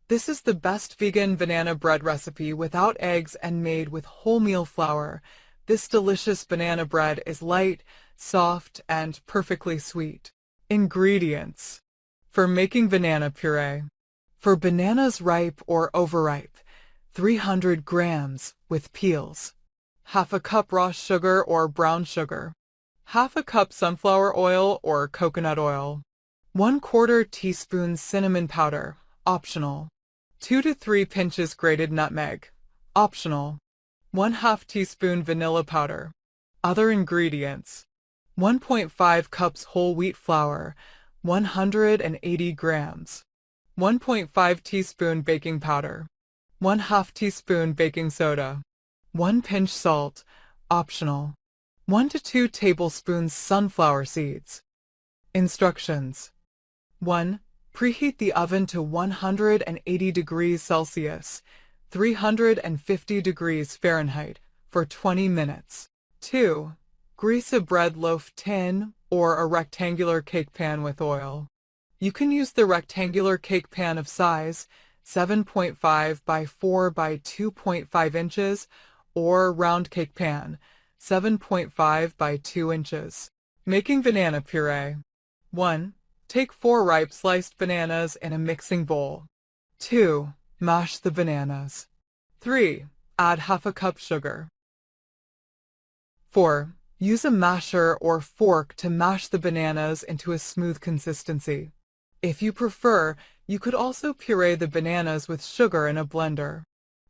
This is the best vegan banana bread recipe without eggs and made with wholemeal flour. This delicious banana bread is light, soft, and perfectly sweet. Ingredients for making banana puree. For bananas ripe or overripe, 300 grams with peels. Half a cup raw sugar or brown sugar. Half a cup sunflower oil or coconut oil. 1/4 teaspoon cinnamon powder, optional. 2 to 3 pinches grated nutmeg, optional. 1/2 teaspoon vanilla powder. Other ingredients: 1.5 cups whole wheat flour, 180 grams. 1.5 teaspoon baking powder. 1/2 teaspoon baking soda. 1 pinch salt, optional. 1 to 2 tablespoons sunflower seeds. Instructions: 1. Preheat the oven to 180 degrees Celsius, 350 degrees Fahrenheit, for 20 minutes. 2. Grease a bread loaf tin or a rectangular cake pan with oil. You can use the rectangular cake pan of size 7.5 by 4 by 2.5 inches or round cake pan 7.5 by 2 inches. Making banana puree. 1. Take 4 ripe sliced bananas in a mixing bowl. 2. Mash the bananas. 3. Add half a cup sugar. 4. Use a masher or fork to mash the bananas into a smooth consistency. If you prefer, you could also puree the bananas with sugar in a blender.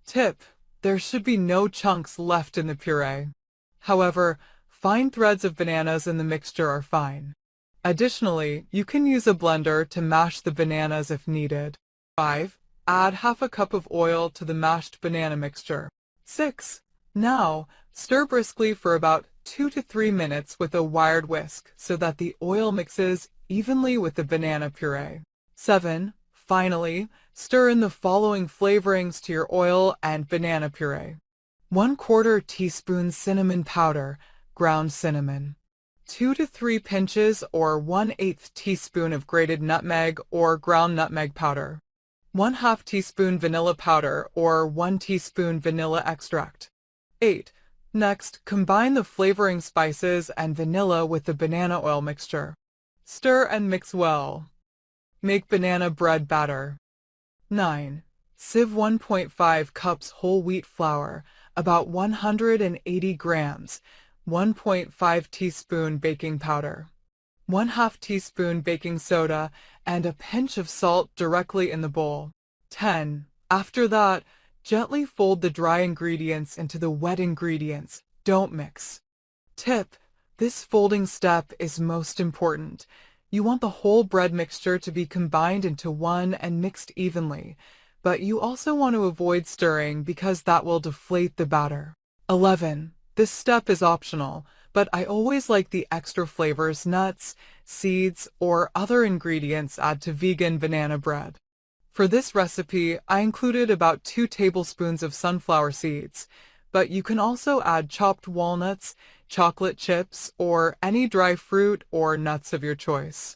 Tip: there should be no chunks left in the puree. However, fine threads of bananas in the mixture are fine. Additionally, you can use a blender to mash the bananas if needed. 5. Add half a cup of oil to the mashed banana mixture. 6. Now, stir briskly for about 2 to 3 minutes with a wired whisk so that the oil mixes evenly with the banana puree. 7. Finally, stir in the following flavorings to your oil and banana puree. 1/4 teaspoon cinnamon powder, ground cinnamon. 2 to 3 pinches or 1/8 teaspoon of grated nutmeg or ground nutmeg powder. 1/2 teaspoon vanilla powder or 1 teaspoon vanilla extract. 8. Next, combine the flavoring spices and vanilla with the banana oil mixture. Stir and mix well. Make banana bread batter. 9. Sieve 1.5 cups whole wheat flour, about 180 grams, 1.5 teaspoon baking powder, 1/2 teaspoon baking soda, and a pinch of salt directly in the bowl. 10. After that, gently fold the dry ingredients into the wet ingredients. Don't mix. Tip: this folding step is most important. You want the whole bread mixture to be combined into one and mixed evenly, but you also want to avoid stirring because that will deflate the batter. 11. This step is optional, but I always like the extra flavors nuts, seeds, or other ingredients add to vegan banana bread. For this recipe, I included about 2 tablespoons of sunflower seeds, but you can also add chopped walnuts, chocolate chips, or any dry fruit or nuts of your choice.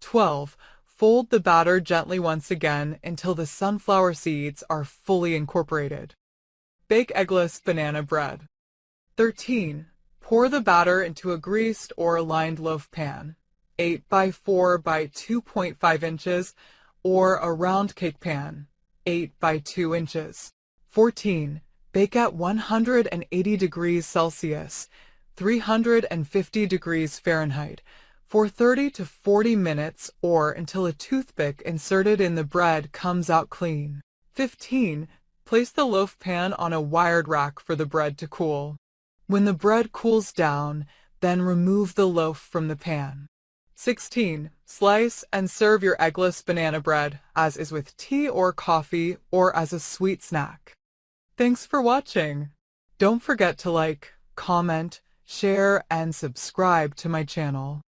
12. Fold the batter gently once again until the sunflower seeds are fully incorporated. Bake eggless banana bread. 13. Pour the batter into a greased or lined loaf pan, 8 by 4 by 2.5 inches, or a round cake pan, 8 by 2 inches. 14. Bake at 180 degrees Celsius, 350 degrees Fahrenheit, for 30 to 40 minutes or until a toothpick inserted in the bread comes out clean. 15. Place the loaf pan on a wired rack for the bread to cool. When the bread cools down, then remove the loaf from the pan. 16. Slice and serve your eggless banana bread, as is with tea or coffee, or as a sweet snack. Thanks for watching. Don't forget to like, comment, share, and subscribe to my channel.